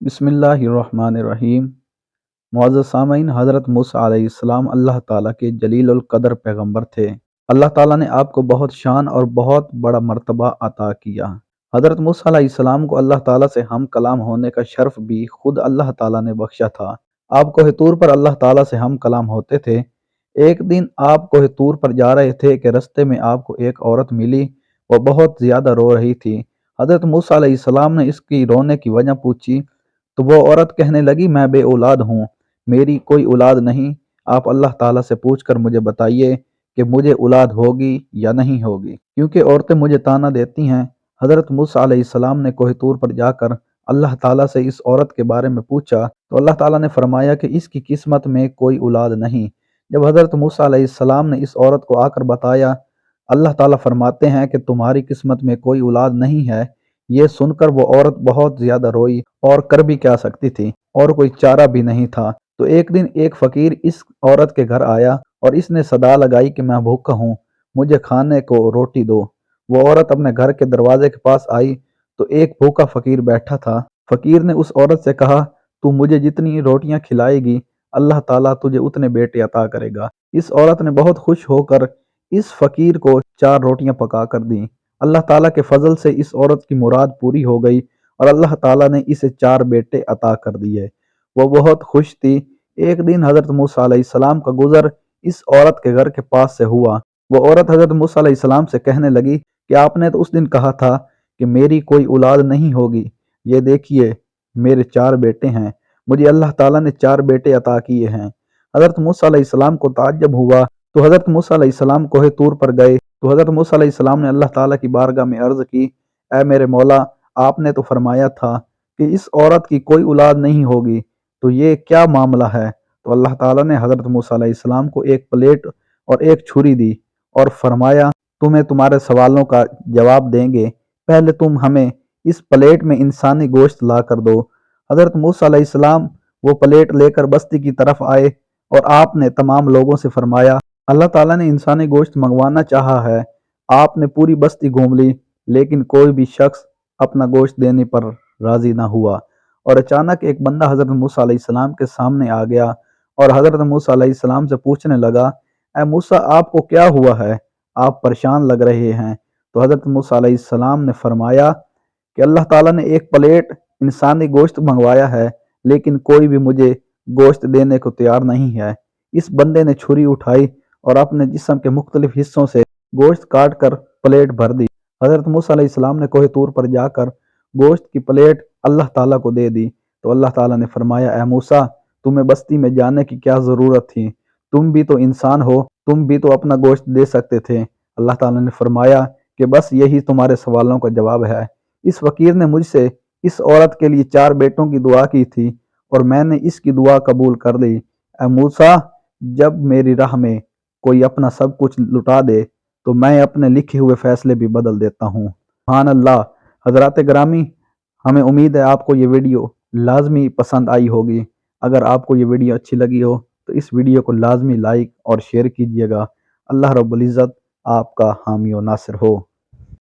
बिस्मिल्लाहिर्रहमानिर्रहीम। मुअज़्ज़ज़ सामईन, हज़रत मूसा अलैहिस्सलाम अल्लाह ताला के जलीलुल क़द्र पैगंबर थे। अल्लाह ताला ने आपको बहुत शान और बहुत बड़ा मर्तबा अता किया। हज़रत मूसा अलैहिस्सलाम को अल्लाह ताला से हम कलाम होने का शर्फ भी खुद अल्लाह ताला ने बख्शा था। आप कोह तूर पर अल्लाह ताला से हम कलाम होते थे। एक दिन आप कोह तूर पर जा रहे थे कि रास्ते में आपको एक औरत मिली। वह बहुत ज़्यादा रो रही थी। हज़रत मूसा अलैहिस्सलाम ने इसकी रोने की वजह पूछी तो वो औरत कहने लगी, मैं बे औलाद हूँ, मेरी कोई औलाद नहीं। आप अल्लाह ताला से पूछ कर मुझे बताइए कि मुझे औलाद होगी या नहीं होगी, क्योंकि औरतें मुझे ताना देती हैं। हज़रत मूसा अलैहिस्सलाम ने कोह तूर पर जाकर अल्लाह ताला से इस औरत के बारे में पूछा तो अल्लाह ताला ने फरमाया कि इसकी किस्मत में कोई औलाद नहीं। जब हज़रत मूसा अलैहिस्सलाम ने इस औरत को आकर बताया, अल्लाह ताला फरमाते हैं कि तुम्हारी किस्मत में कोई औलाद नहीं है। ये सुनकर वो औरत बहुत ज़्यादा रोई और कर भी क्या सकती थी, और कोई चारा भी नहीं था। तो एक दिन एक फ़कीर इस औरत के घर आया और इसने सदा लगाई कि मैं भूखा हूँ, मुझे खाने को रोटी दो। वो औरत अपने घर के दरवाजे के पास आई तो एक भूखा फ़कीर बैठा था। फ़कीर ने उस औरत से कहा, तू मुझे जितनी रोटियां खिलाएगी अल्लाह ताला तुझे उतने बेटे अता करेगा। इस औरत ने बहुत खुश होकर इस फ़कीर को 4 रोटियां पका कर दी। अल्लाह ताला के फजल से इस औरत की मुराद पूरी हो गई और अल्लाह ताला ने इसे 4 बेटे अता कर दिए। वो बहुत खुश थी। एक दिन हज़रत मूसा अलैहिस्सलाम का गुज़र इस औरत के घर के पास से हुआ। वो औरत हज़रत मूसा अलैहिस्सलाम से कहने लगी कि आपने तो उस दिन कहा था कि मेरी कोई औलाद नहीं होगी। ये देखिए मेरे 4 बेटे हैं, मुझे अल्लाह ताला ने 4 बेटे अता किए हैं। हज़रत मूसा अलैहिस्सलाम को ताज्जुब हुआ तो हज़रत मूसा अलैहिस्सलाम कोहे तूर पर गए तो हज़रत मूसा अलैहिस्सलाम ने अल्लाह ताला की बारगाह में अर्ज़ की, ऐ मेरे मौला, आपने तो फरमाया था कि इस औरत की कोई औलाद नहीं होगी, तो ये क्या मामला है? तो अल्लाह ताला ने हज़रत मूसा अलैहिस्सलाम को एक प्लेट और एक छुरी दी और फरमाया, तुम्हें तुम्हारे सवालों का जवाब देंगे, पहले तुम हमें इस प्लेट में इंसानी गोश्त ला कर दो। हज़रत मूसा अलैहिस्सलाम वो प्लेट लेकर बस्ती की तरफ आए और आपने तमाम लोगों से फरमाया, अल्लाह ताला ने इंसानी गोश्त मंगवाना चाहा है। आपने पूरी बस्ती घूम ली, लेकिन कोई भी शख्स अपना गोश्त देने पर राजी ना हुआ। और अचानक एक बंदा हज़रत मूसा अलैहिस्सलाम के सामने आ गया और हज़रत मूसा अलैहिस्सलाम से पूछने लगा, ए मूसा, आपको क्या हुआ है? आप परेशान लग रहे हैं। तो हज़रत मूसा अलैहिस्सलाम ने फरमाया कि अल्लाह ताला ने एक प्लेट इंसानी गोश्त मंगवाया है, लेकिन कोई भी मुझे गोश्त देने को तैयार नहीं है। इस बंदे ने छुरी उठाई और अपने जिस्म के मुख्तलिफ हिस्सों से गोश्त काट कर प्लेट भर दी। हज़रत मूसा अलैहिस्सलाम ने कोहे तूर पर जाकर गोश्त की प्लेट अल्लाह ताला को दे दी। तो अल्लाह ताला ने फरमाया, ए मूसा, तुम्हें बस्ती में जाने की क्या ज़रूरत थी? तुम भी तो इंसान हो, तुम भी तो अपना गोश्त दे सकते थे। अल्लाह ताला ने फरमाया कि बस यही तुम्हारे सवालों का जवाब है। इस फ़कीर ने मुझसे इस औरत के लिए 4 बेटों की दुआ की थी और मैंने इसकी दुआ कबूल कर ली। ए मूसा, जब मेरी राह में कोई अपना सब कुछ लुटा दे तो मैं अपने लिखे हुए फैसले भी बदल देता हूँ। सुभान अल्लाह। हज़रात ग्रामी, हमें उम्मीद है आपको ये वीडियो लाजमी पसंद आई होगी। अगर आपको ये वीडियो अच्छी लगी हो तो इस वीडियो को लाजमी लाइक और शेयर कीजिएगा। अल्लाह रब्बुल इज़्ज़त आपका हामी और नासिर हो।